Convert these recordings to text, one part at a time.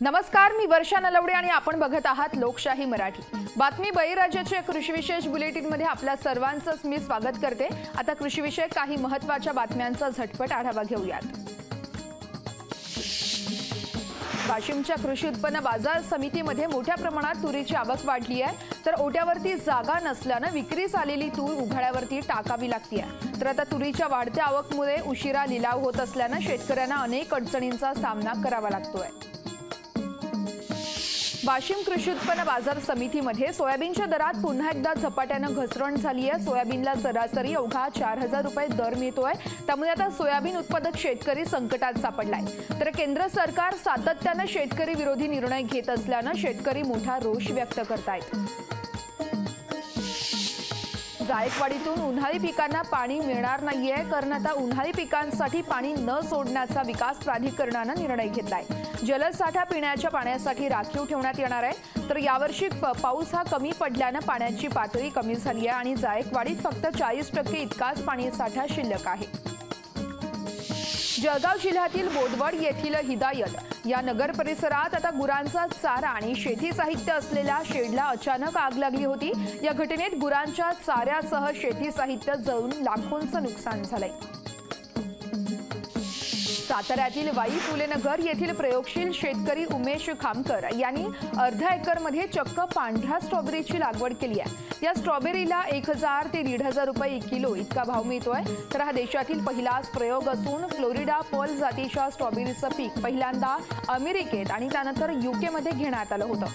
नमस्कार, मी वर्षा नलवडे आणि आपण बघत आहात लोकशाही मराठी बातमी. बळीराजाच्या कृषी विशेष बुलेटिन मध्ये आपल्या सर्वांचं मी स्वागत करते. आता कृषी विषयक काही महत्त्वाच्या बातम्यांचा झटपट आढावा घेऊयात. वाशिमच्या कृषी उत्पन्न बाजार समितीमध्ये मोठ्या प्रमाणात तुरीची आवक वाढली आहे, तर ओट्यावरती जागा नसल्याने विक्रीस आलेली तूर उघड्यावरती टाकावी लागते. तर आता तुरीच्या वाढत्या आवकमुळे उशिरा लिलाव होत असल्याने शेतकऱ्यांना अनेक अडचणींचा सामना करावा लागतोय. वाशिम कृषी उत्पन्न बाजार समितीमध्ये सोयाबीनच्या दरात पुन्हा एकदा झपाट्याने घसरण झाली आहे. सोयाबीनला सरासरी अवघा 4000 रुपये दर मिळतोय. त्यामुळे आता सोयाबीन उत्पादक शेतकरी संकटात सापडलाय. तर केंद्र सरकार सातत्याने शेतकरी विरोधी निर्णय घेत असल्याने शेतकरी मोठा रोष व्यक्त करतायत. जायकवाडीतून उन्हाळी पिकांना पाणी मिळणार नाहीये, कारण आता उन्हाळी पिकांसाठी पाणी न सोडण्याचा विकास प्राधिकरणाने निर्णय घेतलाय. जलसाठा पिण्याच्या पाण्यासाठी राखीव ठेवण्यात येणार आहे. तर यावर्षी पाऊस हा कमी पडल्याने पाण्याची पातळी कमी झाली आहे आणि जायकवाडीत फक्त 40% इतकाच पाणीसाठा शिल्लक आहे. जळगाव जिल्ह्यातील बोदवड येथील हिदायत या नगर परिसरात आता गुरांचा चारा आणि शेती साहित्य असलेल्या शेडला अचानक आग लागली होती. या घटनेत गुरांच्या चाऱ्यासह शेती साहित्य जळून लाखोंचं नुकसान झालंय. साताऱ्यातील वाई फुलेनगर येथील प्रयोगशील शेतकरी उमेश खामकर यांनी अर्धा एकरमध्ये चक्क पांढऱ्या स्ट्रॉबेरीची लागवड केली आहे. या स्ट्रॉबेरीला 1000 ते 1500 रुपये किलो इतका भाव मिळतोय. तर हा देशातील पहिलाच प्रयोग असून फ्लोरिडा पर्ल जातीच्या स्ट्रॉबेरीचं पीक पहिल्यांदा अमेरिकेत आणि त्यानंतर UK मध्ये घेण्यात आलं होतं.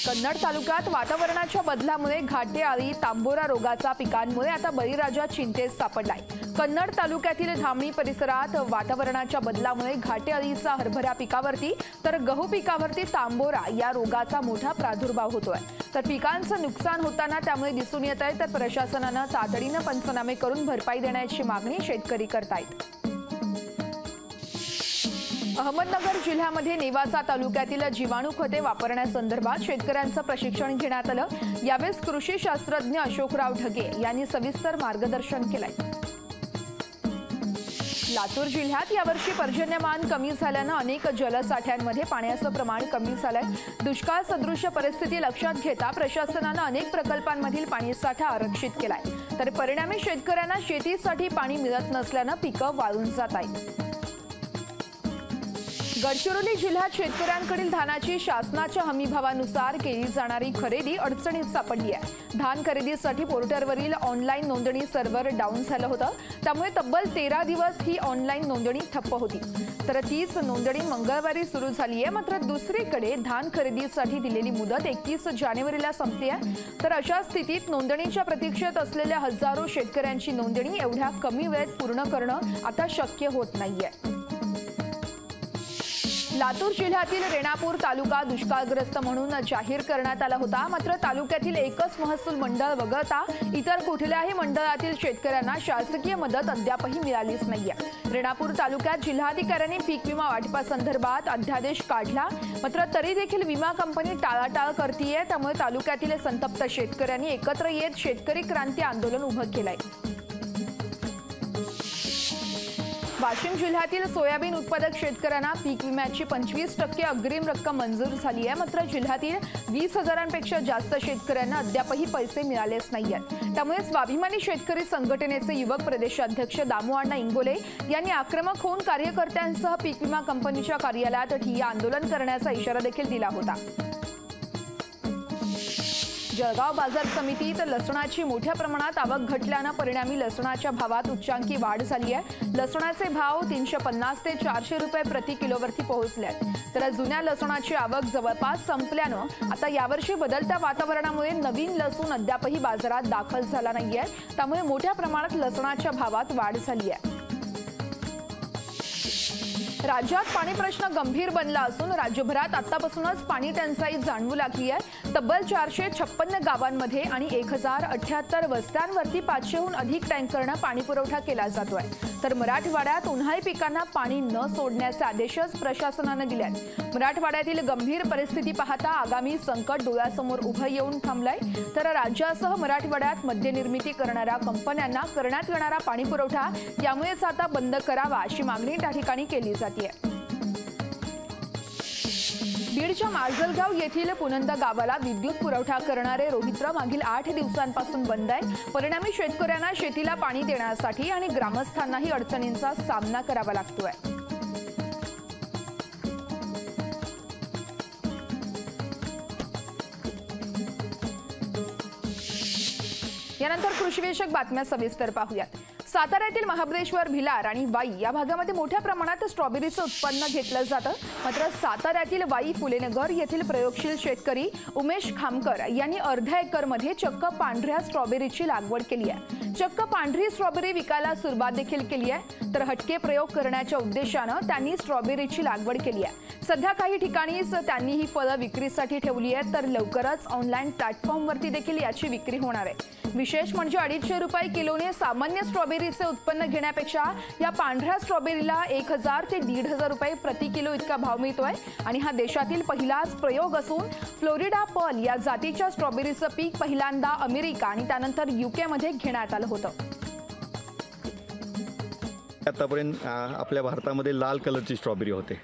कन्नड तालुक्यात वातावरणाच्या बदलामुळे घाटे आळी तांबोरा रोगाचा पिकांमुळे आता बळीराजा चिंतेत सापडलाय. कन्नड तालुक्यातील धामणी परिसरात वातावरणाच्या बदलामुळे घाटे अळीचा हरभरा पिकावरती तर गहू पिकावरती तांबोरा या रोगाचा मोठा प्रादुर्भाव होतोय. तर पिकांचं नुकसान होताना त्यामुळे दिसून येत आहे. तर प्रशासनानं तातडीनं पंचनामे करून भरपाई देण्याची मागणी शेतकरी करतायत. अहमदनगर जिल्ह्यामध्ये नेवासा तालुक्यातील जीवाणू खते वापरण्यासंदर्भात शेतकऱ्यांचं प्रशिक्षण घेण्यात आलं. यावेळी कृषी शास्त्रज्ञ अशोकराव ढगे यांनी सविस्तर मार्गदर्शन केलंय. लातूर जिल्ह्यात यावर्षी पर्जन्यमान कमी झाल्यानं अनेक जलसाठ्यांमध्ये पाण्याचं प्रमाण कमी झालंय. दुष्काळ सदृश परिस्थिती लक्षात घेता प्रशासनानं अनेक प्रकल्पांमधील पाणीसाठा आरक्षित केलाय. तर परिणामी शेतकऱ्यांना शेतीसाठी पाणी मिळत नसल्यानं पिकं वाळून जात आहेत. गडचिरोली जिल्ह्यात शेतकऱ्यांकडील धानाची शासनाच्या हमीभावानुसार केली जाणारी खरेदी अडचणीत सापडली आहे. धान खरेदीसाठी पोर्टलवरील ऑनलाईन नोंदणी सर्व्हर डाऊन झालं होतं. त्यामुळे तब्बल 13 दिवस ही ऑनलाईन नोंदणी ठप्प होती. तर तीच नोंदणी मंगळवारी सुरू झाली आहे. मात्र दुसरीकडे धान खरेदीसाठी दिलेली मुदत 31 जानेवारीला संपली आहे. तर अशा स्थितीत नोंदणीच्या प्रतीक्षेत असलेल्या हजारो शेतकऱ्यांची नोंदणी एवढ्या कमी वेळेत पूर्ण करणं आता शक्य होत नाहीये. लातूर जिल्ह्यातील रेणापूर तालुका दुष्काळग्रस्त म्हणून जाहीर करण्यात आला होता. मात्र तालुक्यातील एकच महसूल मंडळ वगळता इतर कुठल्याही मंडळातील शेतकऱ्यांना शासकीय मदत अद्यापही मिळालीच नाहीये. रेणापूर तालुक्यात जिल्हाधिकाऱ्यांनी पीक विमा वाटपासंदर्भात अध्यादेश काढला. मात्र तरी देखील विमा कंपनी टाळाटाळ करतीये. त्यामुळे तालुक्यातील संतप्त शेतकऱ्यांनी एकत्र येत शेतकरी क्रांती आंदोलन उभं केलंय. वाशिम जिल्ह्यातील सोयाबीन उत्पादक शेतकऱ्यांना पीक विम्याची 25% अग्रिम रक्कम मंजूर झाली आहे. मात्र जिल्ह्यातील 20,000पेक्षा जास्त शेतकऱ्यांना अद्यापही पैसे मिळालेच नाहीयेत. त्यामुळे स्वाभिमानी शेतकरी संघटनेचे युवक प्रदेशाध्यक्ष दामू इंगोले यांनी आक्रमक होऊन कार्यकर्त्यांसह पीक विमा कंपनीच्या कार्यालयात ठिय्या आंदोलन करण्याचा इशारा देखील दिला होता. जळगाव बाजार समितीत लसणाची मोठ्या प्रमाणात आवक घटल्यानं परिणामी लसणाच्या भावात उच्चांकी वाढ झाली आहे. लसणाचे भाव 350 ते 400 रुपये प्रति किलोवरती पोहोचले आहेत. तर जुन्या लसणाची आवक जवळपास संपल्यानं आता यावर्षी बदलत्या वातावरणामुळे नवीन लसूण अद्यापही बाजारात दाखल झाला नाहीये. त्यामुळे मोठ्या प्रमाणात लसणाच्या भावात वाढ झाली आहे. राज्यात पाणी प्रश्न गंभीर बनला असून राज्यभरात आतापासूनच पाणी टंचाई जाणवू लागली आहे. तब्बल 456 गावांमध्ये आणि 1078 वस्त्यांवरती 500हून अधिक टँकरनं पाणी पुरवठा केला जातोय. तर मराठवाड्यात उन्हाळी पिकांना पाणी न सोडण्याचे आदेशच प्रशासनाने दिले आहेत. मराठवाड्यातील गंभीर परिस्थिती पाहता आगामी संकट डोळ्यासमोर उभं येऊन थांबलंय. तर राज्यासह मराठवाड्यात मद्यनिर्मिती करणाऱ्या कंपन्यांना करण्यात येणारा पाणी पुरवठा यामुळेच आता बंद करावा अशी मागणी त्या ठिकाणी केली जाते. बीडच्या माजलगाव येथील पुनंदा गावाला विद्युत पुरवठा करणारे रोहित्र मागील 8 दिवसांपासून बंद आहे। परिणामी शेतकऱ्यांना शेतीला पाणी देण्यासाठी आणि ग्रामस्थांनाही अडचणींचा सामना करावा लागतोय। यानंतर कृषीविषयक बातम्या सविस्तर पाहूयात। साताऱ्यातील महाबळेश्वर, भिलार आणि वाई या भागामध्ये मोठ्या प्रमाणात स्ट्रॉबेरीचं उत्पन्न घेतलं जातं। मात्र साताऱ्यातील वाई फुलेनगर येथील प्रयोगशील शेतकरी उमेश खामकर यांनी अर्ध्या एकरमध्ये चक्क पांढऱ्या स्ट्रॉबेरीची लागवड केली आहे। चक्क पांढरी स्ट्रॉबेरी विकायला सुरुवात देखील केली आहे। तर हटके प्रयोग करण्याच्या उद्देशानं त्यांनी स्ट्रॉबेरीची लागवड केली आहे। सध्या काही ठिकाणीच त्यांनी ही फळं विक्रीसाठी ठेवली आहेत, तर लवकरच ऑनलाईन प्लॅटफॉर्मवरती देखील याची विक्री होणार आहे। विशेष म्हणजे 250 रुपये किलोने सामान्य स्ट्रॉबेरीचे उत्पन्न घेण्यापेक्षा या पांढऱ्या स्ट्रॉबेरीला 1000 ते 1500 रुपये प्रति किलो इतका भाव मिळतोय। आणि हा देशातील पहिलाच प्रयोग असून फ्लोरिडा पर्ल या जातीच्या स्ट्रॉबेरीचं पीक पहिल्यांदा अमेरिका आणि त्यानंतर UK मध्ये घेण्यात आलं होतं। आतापर्यंत आपल्या भारतामध्ये लाल कलरची स्ट्रॉबेरी होते,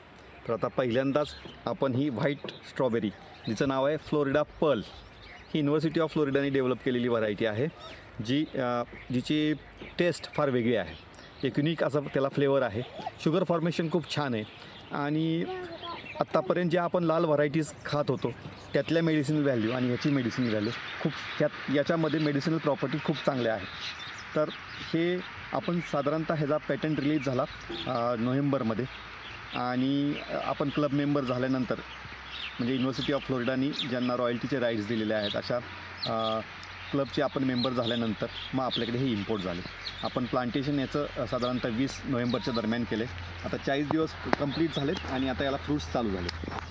तर आता पहिल्यांदाच आपण ही व्हाईट स्ट्रॉबेरी, जिचं नाव आहे फ्लोरिडा पर्ल, ही युनिव्हर्सिटी ऑफ फ्लोरिडाने डेव्हलप केलेली व्हरायटी आहे, जिची टेस्ट फार वेगळी आहे। एक युनिक असा त्याला फ्लेवर आहे। शुगर फॉर्मेशन खूप छान आहे आणि आत्तापर्यंत ज्या आपण लाल व्हरायटीज खात होतो त्यातल्या मेडिसिनल व्हॅल्यू आणि याची मेडिसिनल व्हॅल्यू खूप याच्यामध्ये मेडिसिनल प्रॉपर्टी खूप चांगल्या आहेत। तर हे आपण साधारणतः ह्याचा पॅटंट रिलीज झाला नोव्हेंबरमध्ये आणि आपण क्लब मेंबर झाल्यानंतर म्हणजे युनिव्हर्सिटी ऑफ फ्लोरिडानी ज्यांना रॉयल्टीचे राईट्स दिलेले आहेत अशा क्लबचे आपण मेंबर झाल्यानंतर मग आपल्याकडे हे इम्पोर्ट झाले। आपण प्लांटेशन याचं साधारणतः 20 नोव्हेंबरच्या दरम्यान केले। आता 40 दिवस कंप्लीट झालेत आणि आता याला फ्रूट्स चालू झाले।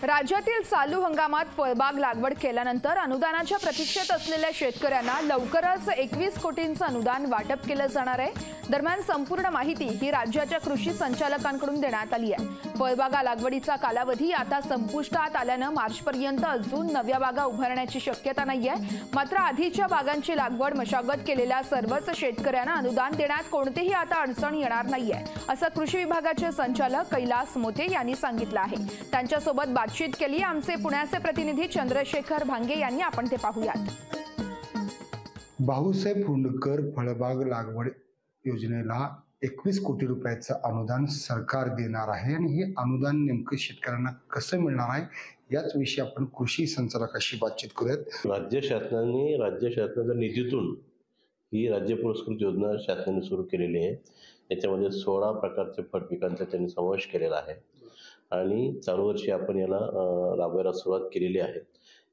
राज्यातील चालू हंगामात फळबाग लागवड केल्यानंतर अनुदानाच्या प्रतीक्षेत असलेल्या शेतकऱ्यांना लवकरच 21 कोटींचं अनुदान वाटप केलं जाणार आहे। दरम्यान संपूर्ण माहिती ही राज्याच्या कृषी संचालकांकडून देण्यात आली आहे। फळबागा लागवडीचा कालावधी आता संपुष्टात आल्यानं मार्चपर्यंत अजून नव्या बागा उभारण्याची शक्यता नाहीये। मात्र आधीच्या बागांची लागवड मशागत केलेल्या सर्वच शेतकऱ्यांना अनुदान देण्यात कोणतीही आता अडचण येणार नाहीये, असं कृषी विभागाचे संचालक कैलास मोते यांनी सांगितलं आहे। त्यांच्यासोबत बातचीत केली आमचे पुण्याचे प्रतिनिधी चंद्रशेखर भांगे यांनी, आपण ते पाहूयात। भाऊसाहेब हुंडकर फळबाग लागवड योजनेला 21 कोटी रुपयाचं अनुदान सरकार देणार आहे आणि हे अनुदान नेमकं शेतकऱ्यांना कसं मिळणार आहे याच विषयी आपण कृषी संचालकाशी बातचीत करूयात। राज्य शासनाच्या निधीतून ही राज्य पुरस्कृत योजना शासनाने सुरू केलेली आहे। याच्यामध्ये 16 प्रकारचे फळ पिकांचा त्यांनी समावेश केलेला आहे आणि चालू वर्षी आपण याला राबवायला सुरुवात केलेली आहे।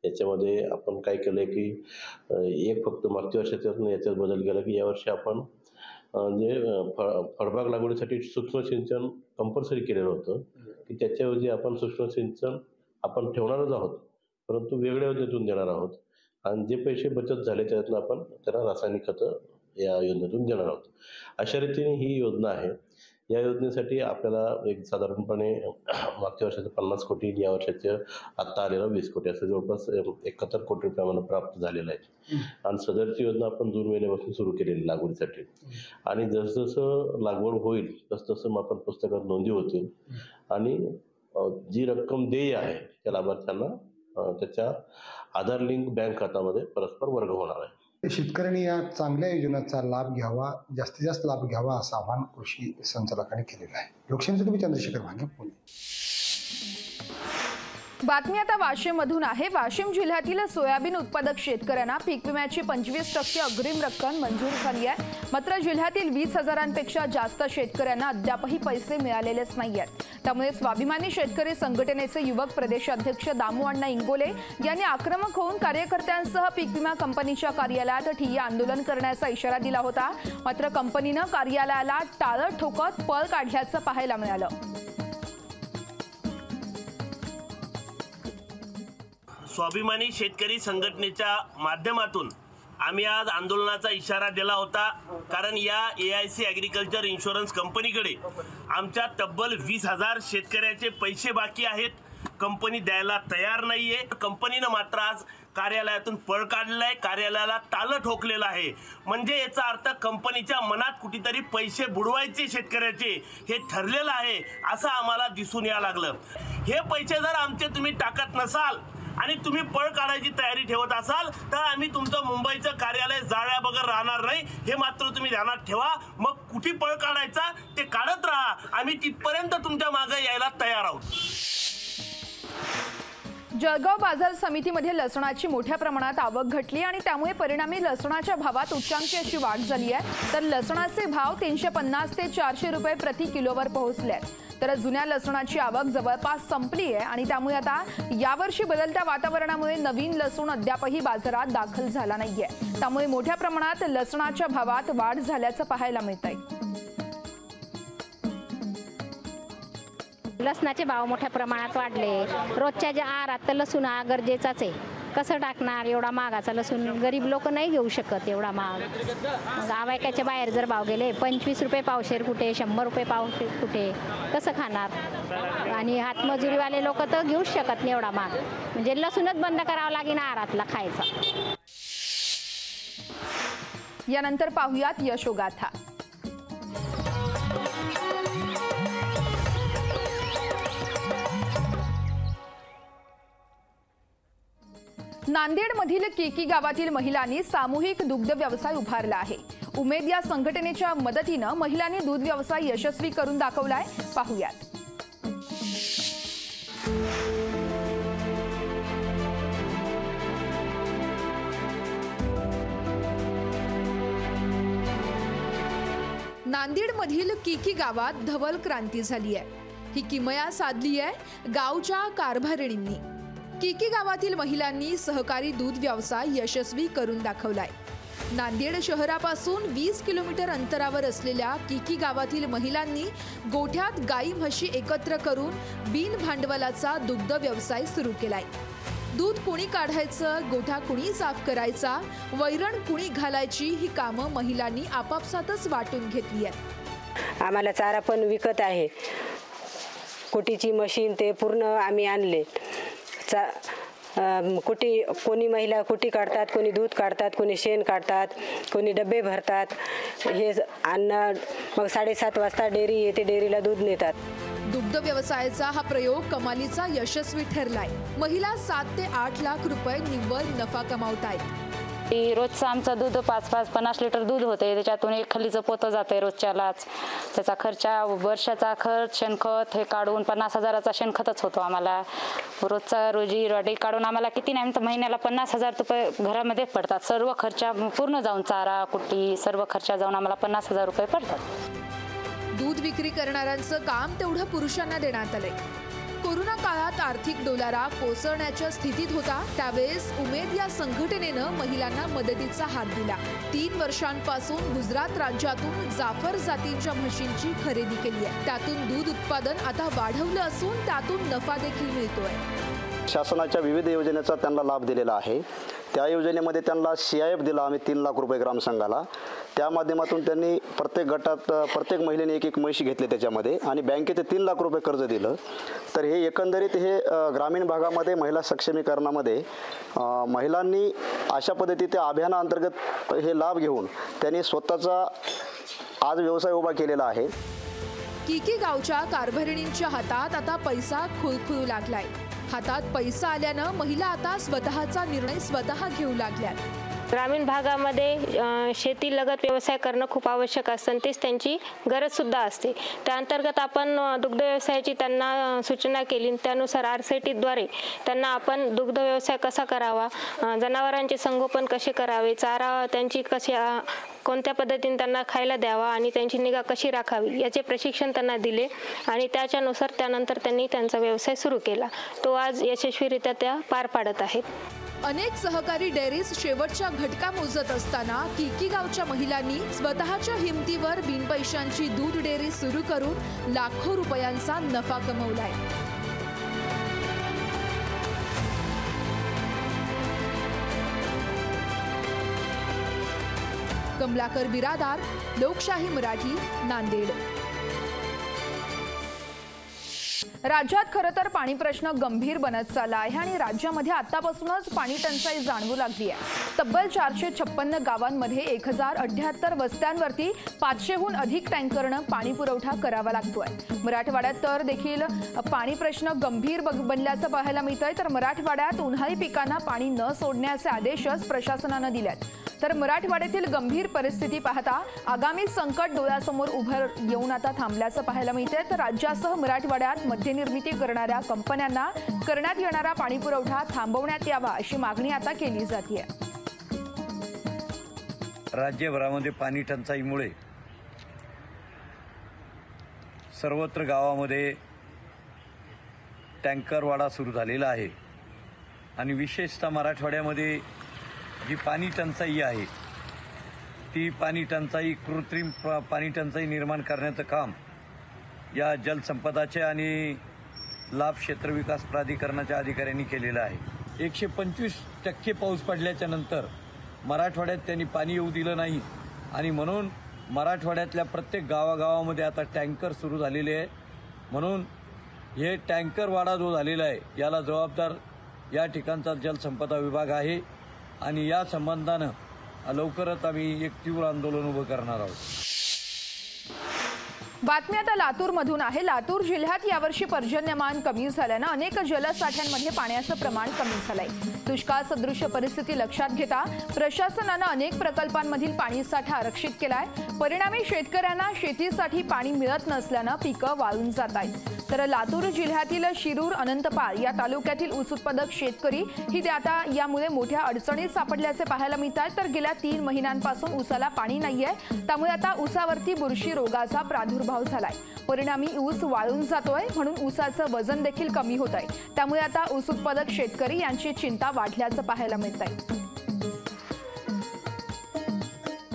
याच्यामध्ये आपण काय केलं की एक फक्त मागच्या वर्षाच्यात याच्यात बदल केला की यावर्षी आपण जे फळबाग लागवडीसाठी सूक्ष्म सिंचन कंपल्सरी केलेलं होतं की त्याच्याऐवजी आपण सूक्ष्म सिंचन आपण ठेवणारच आहोत, परंतु वेगळ्या योजनेतून देणार आहोत आणि जे पैसे बचत झाले त्यातून आपण त्याला रासायनिक खतं या योजनेतून देणार आहोत। अशा रीतीने ही योजना आहे। या योजनेसाठी आपल्याला एक साधारणपणे मागच्या वर्षाचे 50 कोटी, या वर्षाचे आत्ता आलेला 20 कोटी, असं जवळपास 71 कोटी रुपये आम्हाला प्राप्त झालेला आहे। आणि सदरची योजना आपण जून महिन्यापासून सुरू केलेली लागवडीसाठी आणि जसजसं लागवड होईल तसतसं आपण पुस्तकात नोंदी होतील आणि जी रक्कम देय आहे त्या लाभार्थ्यांना त्याच्या आधार लिंक बँक खात्यामध्ये परस्पर वर्ग होणार आहे। शेतकऱ्यांनी या चांगल्या योजनेचा लाभ घ्यावा, जास्तीत जास्त लाभ घ्यावा असं आवाहन कृषी संचालकांनी केलेलं आहे। लोकशाहीसाठी चंद्रशेखर भांगे, पुणे। बातमी आता वाशिममधून आहे। वाशिम जिल्ह्यातील सोयाबीन उत्पादक शेतकऱ्यांना पीक विम्याची 25% अग्रिम रक्कम मंजूर झाली आहे। मात्र जिल्ह्यातील 20,000पेक्षा जास्त शेतकऱ्यांना अद्यापही पैसे मिळालेलेच नाहीयेत। त्यामुळे स्वाभिमानी शेतकरी संघटनेचे युवक प्रदेशाध्यक्ष दामू अण्णा इंगोले यांनी आक्रमक होऊन कार्यकर्त्यांसह पीक विमा कंपनीच्या कार्यालयात ठिय्या आंदोलन करण्याचा इशारा दिला होता। मात्र कंपनीनं कार्यालयाला टाळं ठोकत पळ काढल्याचं पाहायला मिळालं। स्वाभिमानी शेतकरी संघटनेच्या माध्यमातून आम्ही आज आंदोलनाचा इशारा दिला होता, कारण या AIC ॲग्रिकल्चर इन्शुरन्स कंपनीकडे आमच्या तब्बल 20,000 शेतकऱ्याचे पैसे बाकी आहेत। कंपनी द्यायला तयार नाहीये। कंपनीनं मात्र आज कार्यालयातून पळ काढलेला आहे, कार्यालयाला टाळं ठोकलेलं आहे. म्हणजे याचा अर्थ कंपनीच्या मनात कुठेतरी पैसे बुडवायचे शेतकऱ्याचे हे ठरलेलं आहे असं आम्हाला दिसून यायला लागलं. हे पैसे जर आमचे तुम्ही टाकत नसाल आणि तुम्ही पळ काढायची तयारी ठेवत असाल तर आम्ही तुमचं मुंबईचं कार्यालय जाळ्या बगर राहणार नाही, हे मात्र तुम्ही ध्यानात ठेवा. मग कुठे पळ काढायचा ते काढत राहा, आम्ही तिथपर्यंत तुमच्या मागे यायला तयार आहोत. जळगाव बाजार समितीमध्ये लसणाची मोठ्या प्रमाणात आवक घटली आणि त्यामुळे परिणामी लसणाच्या भावात उच्चांकी अशी वाढ झाली आहे. तर लसणाचे भाव 350 ते 400 रुपये प्रति किलोवर पोहोचले आहेत. तर जुन्या लसणाची आवक जवळपास संपली आहे आणि त्यामुळे आता यावर्षी बदलत्या वातावरणामुळे नवीन लसूण अद्यापही बाजारात दाखल झाला नाहीये. त्यामुळे मोठ्या प्रमाणात लसणाच्या भावात वाढ झाल्याचं पाहायला मिळत आहे. लसणाचे भाव मोठ्या प्रमाणात वाढले. रोजच्या ज्या आहारात तर लसूण हा गरजेचाच आहे. कसं टाकणार एवढा महागाचा लसूण? गरीब लोक नाही घेऊ शकत एवढा महाग. आवाक्याच्या बाहेर जर भाव गेले 25 रुपये पावशेर कुठे, 100 रुपये पावशेर कुठे, कसं खाणार? आणि हातमजुरीवाले लोक तर घेऊच शकत नाही एवढा महाग. म्हणजे लसूणच बंद करावं लागेल आहारातला खायचा. यानंतर पाहुयात यशोगाथा. नांदेडमधील केकी गावातील महिलांनी सामूहिक दुग्ध व्यवसाय उभारला आहे. उमेद या संघटनेच्या मदतीनं महिलांनी दूध व्यवसाय यशस्वी करून दाखवलाय. पाहुयात. नांदेडमधील केकी गावात धवल क्रांती झाली आहे. ही किमया साधली आहे गावच्या कारभारिणींनी. केकी गावातील महिलांनी सहकारी दूध व्यवसाय यशस्वी करून दाखवलाय. नांदेड शहरापासून 20 किलोमीटर अंतरावर असलेल्या केकी गावातील महिलांनी गोठ्यात गाई म्हशी एकत्र करून बिन भांडवलाचा दुग्ध व्यवसाय सुरू केलाय. दूध कुणी काढायचं, गोठा कुणी साफ करायचा, वैरण कुणी घालायची ही कामं महिलांनी आपापसातच वाटून घेतली आहेत. आम्हाला चारा पण विकत आहे. कुटीची मशीन ते पूर्ण आम्ही आणले. कुटी कोणी महिला कुटी काढतात, कोणी दूध काढतात, कोणी शेण काढतात, कोणी डबे भरतात. हे अन्न मग 7:30 वाजता डेअरी येते, डेअरीला दूध नेतात. दुग्ध व्यवसायाचा हा प्रयोग कमालीचा यशस्वी ठरलाय. महिला 7 ते 8 लाख रुपये निव्वळ नफा कमावतायत. रोजचं आमचं दूध 50 लिटर दूध होते. त्याच्यातून एक खलीचं पोतं जाते रोजच्यालाच. त्याचा खर्च, वर्षाचा खर्च, शेणखत हे काढून 50,000चा शेणखतच होतो आम्हाला. रोजचा रोजी रोटी काढून आम्हाला किती नाही तर महिन्याला 50,000 रुपये घरामध्ये पडतात. सर्व खर्च पूर्ण जाऊन चारा कुट्टी सर्व खर्च जाऊन आम्हाला 50,000 रुपये पडतात. दूध विक्री करणाऱ्यांचं काम तेवढं पुरुषांना देण्यात आलंय. कोरोना काळात आर्थिक डोलारा कोसळण्याच्या स्थितीत होता. त्यावेळेस उमेद या संघटनेनं महिलांना मदतीचा हात दिला. 3 वर्षांपासून गुजरात राज्यातून जाफर जातींच्या म्हशींची खरेदी केली आहे. त्यातून दूध उत्पादन आता वाढवलं असून त्यातून नफा देखील मिळतोय. शासनाच्या विविध योजनेचा त्यांना लाभ दिलेला आहे. त्या योजनेमध्ये त्यांना CIF दिला आम्ही 3 लाख रुपये ग्रामसंघाला. त्या माध्यमातून त्यांनी प्रत्येक गटात प्रत्येक महिलेने एक म्हशी घेतली त्याच्यामध्ये आणि बँकेचे 3 लाख रुपये कर्ज दिलं. तर हे एकंदरीत हे ग्रामीण भागामध्ये महिला सक्षमीकरणामध्ये महिलांनी अशा पद्धतीच्या अभियानाअंतर्गत हे लाभ घेऊन त्यांनी स्वतःचा आज व्यवसाय उभा केलेला आहे. केकी गावच्या कारभारिणींच्या हातात आता पैसा खुळखुळू लागलाय. हातात पैसा आल्यानं महिला आता स्वतःचा निर्णय स्वतः घेऊ लागल्यात. ग्रामीण भागामध्ये शेती लगत व्यवसाय करणं खूप आवश्यक असतं, तेच त्यांची गरज सुद्धा असते. त्या अंतर्गत आपण दुग्ध व्यवसायाची त्यांना सूचना केली. त्यानुसार RCTद्वारे त्यांना आपण दुग्ध व्यवसाय कसा करावा, जनावरांचे संगोपन कसे करावे, चारा त्यांची कशी कोणत्या पद्धतीने त्यांना खायला द्यावा आणि त्यांची निगा कशी राखावी याचे प्रशिक्षण त्यांना दिले आणि त्याच्यानुसार त्यानंतर त्यांनी त्यांचा व्यवसाय सुरू केला. तो आज यशस्वीरित्या त्या पार पाडत आहेत. अनेक सहकारी डेअरीज शेवटच्या घटका मोजत असताना केकी गावच्या महिलांनी स्वतःच्या हिमतीवर बिनपैशांची दूध डेअरी सुरू करून लाखो रुपयांचा नफा कमवलाय. कमलाकर बिरादार, लोकशाही मराठी, नांदेड. राज्यात खरं तर पाणी प्रश्न गंभीर बनत चालला आहे आणि राज्यामध्ये आतापासूनच पाणी टंचाई जाणवू लागली आहे। तब्बल 456 गावांमध्ये 1078 वस्त्यांवरती 500हून अधिक टँकरनं पाणी पुरवठा करावा लागतोय। मराठवाड्यात तर देखील पाणी प्रश्न गंभीर बनल्याचं पाहायला मिळतंय। तर मराठवाड्यात उन्हाळी पिकांना पाणी न सोडण्याचे आदेशच प्रशासनानं दिलेत। तर मराठवाड्यातील गंभीर परिस्थिती पाहता आगामी संकट डोळ्यासमोर उभं येऊन आता थांबल्याचं पाहायला मिळतंय। तर राज्यासह मराठवाड्यात मद्यनिर्मिती करणाऱ्या कंपन्यांना करण्यात येणारा पाणी पुरवठा थांबवण्यात यावा अशी मागणी आता केली जाते। राज्यभरामध्ये पाणी टंचाईमुळे सर्वत्र गावामध्ये टँकरवाडा सुरू झालेला आहे आणि विशेषतः मराठवाड्यामध्ये जी पाणी टंचाई आहे ती पाणी टंचाई कृत्रिम पाणी टंचाई निर्माण करण्याचं काम या जलसंपदाचे आणि लाभ क्षेत्र विकास प्राधिकरणाच्या अधिकाऱ्यांनी केलेलं आहे। 125% पाऊस पडल्याच्या नंतर मराठवाड्यात त्यांनी पाणी येऊ दिलं नाही आणि म्हणून मराठवाड्यातल्या प्रत्येक गावागावामध्ये आता टँकर सुरू झालेले आहे। म्हणून हे टँकरवाडा जो झालेला आहे याला जबाबदार या ठिकाणचा जलसंपदा विभाग आहे आणि या संबंधानं लवकरच आम्ही एक तीव्र आंदोलन उभं करणार आहोत। बातमी आता लातूरमधून आहे। लातूर जिल्ह्यात यावर्षी पर्जन्यमान कमी झाल्यानं अनेक जलसाठ्यांमध्ये पाण्याचं प्रमाण कमी झालंय। दुष्काळ सदृश परिस्थिती लक्षात घेता प्रशासनानं अनेक प्रकल्पांमधील पाणीसाठा आरक्षित केलाय। परिणामी शेतकऱ्यांना शेतीसाठी पाणी मिळत नसल्यानं पिकं वाळून जात आहेत। तर लातूर जिल्ह्यातील शिरूर, अनंतपाळ या तालुक्यातील ऊस उत्पादक शेतकरी ही आता यामुळे मोठ्या अडचणीत सापडल्याचे पाहायला मिळत आहे। तर गेल्या 3 महिन्यांपासून ऊसाला पाणी नाहीये, त्यामुळे आता ऊसावरती बुरशी रोगाचा प्रादुर्भाव झालाय। परिणामी ऊस वाळून जातोय, म्हणून ऊसाचं वजन देखील कमी होत आहे। त्यामुळे आता ऊस उत्पादक शेतकरी यांची चिंता वाढल्याचं पाहायला मिळत आहे।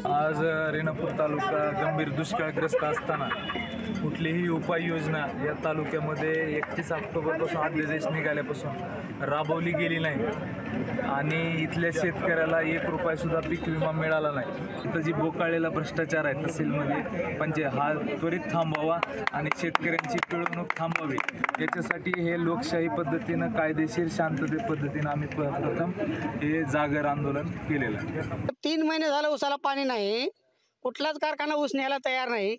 आज रेणापूर तालुका गंभीर दुष्काळग्रस्त असताना कुठलीही उपाययोजना या तालुक्यामध्ये 31 ऑक्टोबरपासून अध्यादेश निघाल्यापासून राबवली गेली नाही आणि इथल्या शेतकऱ्याला 1 रुपया सुद्धा पीक विमा मिळाला नाही। इथं जी बोकाळलेला भ्रष्टाचार आहे तहसीलमध्ये हा त्वरित थांबवावा आणि शेतकऱ्यांची पिळवणूक थांबवावी, याच्यासाठी हे लोकशाही पद्धतीनं कायदेशीर शांतते पद्धतीनं आम्ही प्रथम हे जागर आंदोलन केलेलं आहे। 3 महिने झालं ऊसाला पाणी नाही, कुठलाच कारखाना ऊस न्यायला तयार नाही।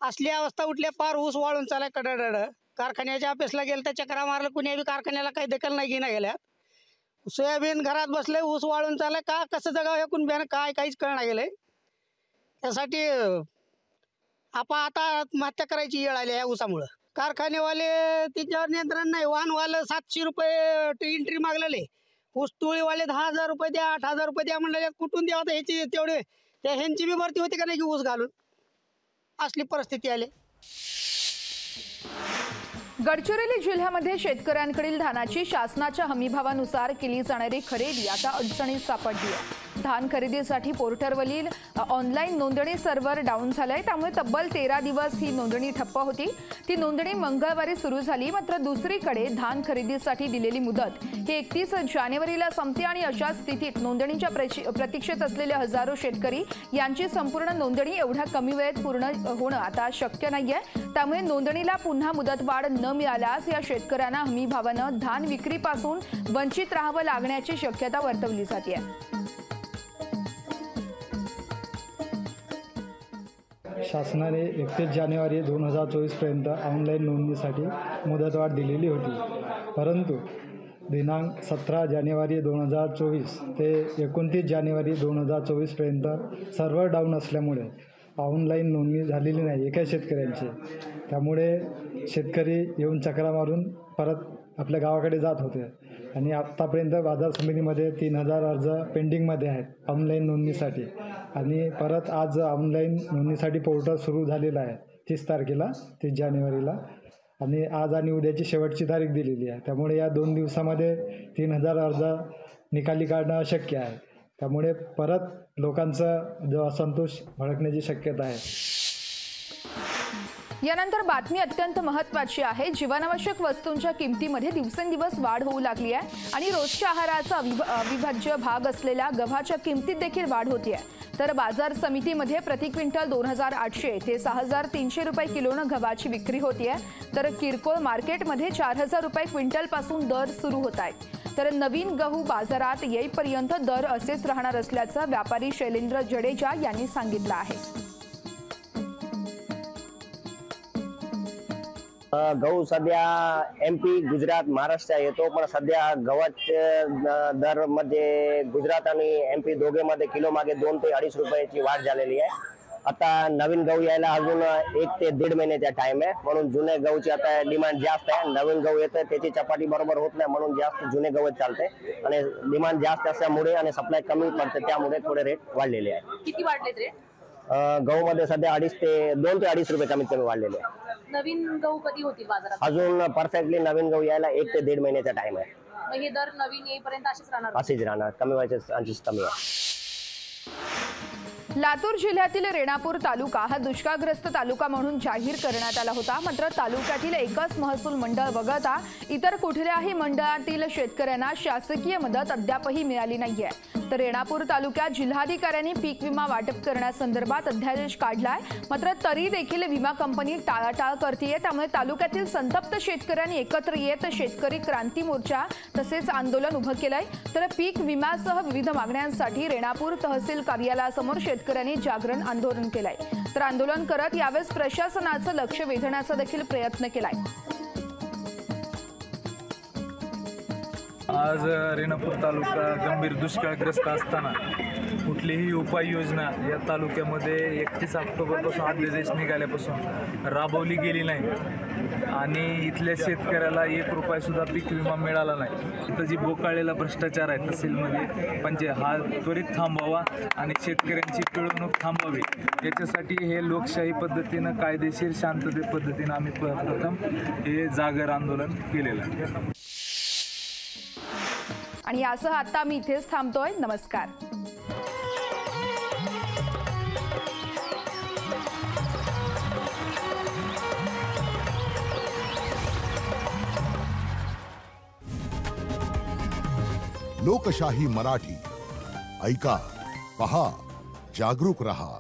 असली अवस्था उठल्या, पार ऊस वाळून चालाय कडड। कारखान्याच्या ऑफिसला गेलं तर चक्रा मारलं, कुणी बी कारखान्याला काही दखल नाही घेणं गेल्या। सोयाबीन घरात बसले, ऊस वाळून चालाय, का कसं जगावं हे कुणब्यानं काय काहीच कळणं गेलंय। त्यासाठी आपण आता आत्महत्या करायची वेळ आली या ऊसामुळं। कारखानेवाले तिच्यावर नियंत्रण नाही। वाहनवाले 700 रुपये एंट्री मागलेले, ऊस टोळीवाले 10,000 रुपये द्या, 8,000 रुपये द्या म्हणले, कुठून द्यावं ह्याची तेवढे त्या ह्यांची बी भरती होती का नाही की ऊस घालून, असली परिस्थिती आली। गडचिरोली जिल्ह्यामध्ये शेतकऱ्यांकडील धानाची शासनाच्या हमीभावानुसार केली जाणारी खरेदी आता अडचणीत सापडली आहे। धान खरेदीसाठी पोर्टलवरील ऑनलाईन नोंदणी सर्व्हर डाऊन झालंय, त्यामुळे तब्बल 13 दिवस ही नोंदणी ठप्प होती। ती नोंदणी मंगळवारी सुरू झाली, मात्र दुसरीकडे धान खरेदीसाठी दिलेली मुदत ही 31 जानेवारीला संपते आणि अशा स्थितीत नोंदणीच्या प्रतीक्षेत असलेले हजारो शेतकरी यांची संपूर्ण नोंदणी एवढ्या कमी वेळेत पूर्ण होणं आता शक्य नाहीये। त्यामुळे नोंदणीला पुन्हा मुदतवाढ न मिळाल्यास या शेतकऱ्यांना हमीभावानं धान विक्रीपासून वंचित राहावं लागण्याची शक्यता वर्तवली जाते। शासनाने 31 जानेवारी 2024 पर्यंत ऑनलाईन नोंदणीसाठी मुदतवाढ दिलेली होती, परंतु दिनांक 17 जानेवारी 2024 ते 29 जानेवारी 2024 पर्यंत सर्व्हर डाऊन असल्यामुळे ऑनलाईन नोंदणी झालेली नाही एका शेतकऱ्यांची। त्यामुळे शेतकरी येऊन चक्रा मारून परत आपल्या गावाकडे जात होते आणि आत्तापर्यंत बाजार समितीमध्ये 3000 अर्ज पेंडिंगमध्ये आहेत ऑनलाईन नोंदणीसाठी आणि परत आज ऑनलाईन नोंदणीसाठी पोर्टल सुरू झालेलं आहे 30 तारखेला 30 जानेवारीला आणि आज आणि उद्याची शेवटची तारीख दिलेली आहे। त्यामुळे या 2 दिवसामध्ये 3000 अर्ज निकाली काढणं अशक्य आहे। त्यामुळे परत लोकांचा जो असंतोष भडकण्याची शक्यता आहे। यानंतर बातमी अत्यंत महत्त्वाची आहे। जीवनावश्यक वस्तूंच्या किमतीमध्ये दिवसेंदिवस वाढ होऊ लागली आहे आणि रोजच्या आहाराचा अविभाज्य भाग असलेल्या गव्हाच्या किमतीत देखील वाढ होतीये। तर बाजार समितीमध्ये प्रति क्विंटल 2800 ते 6300 रुपये किलोनं गव्हाची विक्री होतीये। तर किरकोळ मार्केटमध्ये 4000 रुपये क्विंटल पासून दर सुरू होत आहेत। तर नवीन गहू बाजारात येईपर्यंत दर असेच राहणार असल्याचं व्यापारी शैलेंद्र जडेजा यांनी सांगितलं आहे। गहू सध्या MP, गुजरात, महाराष्ट्र येतो, पण सध्या गव्हाच्या दर मध्ये गुजरात आणि MP दोघेमध्ये किलो मागे 2 ते 2.5 रुपयाची वाढ झालेली आहे। आता नवीन गहू यायला अजून 1 ते 1.5 महिन्याचा टाइम आहे, म्हणून जुने गहूची आता डिमांड जास्त आहे। नवीन गहू येतं त्याची चपाती बरोबर होत नाही, म्हणून जास्त जुने गहू चालते आणि डिमांड जास्त असल्यामुळे आणि सप्लाय कमी पडते, त्यामुळे थोडे रेट वाढलेले आहे। किती वाढलेत रे? गहू मध्ये सध्या 2 ते 2.5 रुपये कमीत कमी वाढलेले आहे। नवीन गहू कधी होतील बाजारात? अजून परफेक्टली नवीन गहू यायला 1 ते 1.5 महिन्याचा टाइम आहे। मग हे दर नवीन येईपर्यंत असेच राहणार? असेच राहणार, कमी व्हायचे चान्सेस कमी आहे। लातूर जिल्ह्यातील रेणापूर तालुका हा दुष्काळग्रस्त तालुका म्हणून जाहीर करण्यात आला होता। मात्र तालुक्यातील एकच महसूल मंडळ वगळता इतर कुठल्याही मंडळातील शेतकऱ्यांना शासकीय मदत अद्यापही मिळाली नाहीये। तर रेणापूर तालुक्यात जिल्हाधिकाऱ्यांनी पीक विमा वाटप करण्यासंदर्भात अध्यादेश काढलाय, मात्र तरी देखील विमा कंपनी टाळाटाळ करतेय। त्यामुळे तालुक्यातील संतप्त शेतकऱ्यांनी एकत्र येत शेतकरी क्रांती मोर्चा तसेच आंदोलन उभं केलंय। तर पीक विम्यासह विविध मागण्यांसाठी रेणापूर तहसील कार्यालयासमोर शेतकऱ्यांनी जागरण आंदोलन केलंय। तर आंदोलन करत यावेळेस प्रशासनाचं लक्ष वेधण्याचा देखील प्रयत्न केलाय। आज रेणापूर तालुका गंभीर दुष्काळग्रस्त असताना कुठलीही उपाययोजना या तालुक्यामध्ये 31 ऑक्टोबरपासून आदेश निघाल्यापासून राबवली गेली नाही आणि इथल्या शेतकऱ्याला 1 रुपया सुद्धा पीक विमा मिळाला नाही। इथं जी बोकाळलेला भ्रष्टाचार आहे तहसीलमध्ये हा त्वरित थांबवावा आणि शेतकऱ्यांची पिळवणूक थांबवावी, याच्यासाठी हे लोकशाही पद्धतीनं कायदेशीर शांतते पद्धतीनं आम्ही प्रथम हे जागर आंदोलन केलेलं आहे। आणि यासह आता मी इथेच थांबतोय। नमस्कार। लोकशाही मराठी ऐका, पहा, जागरूक रहा।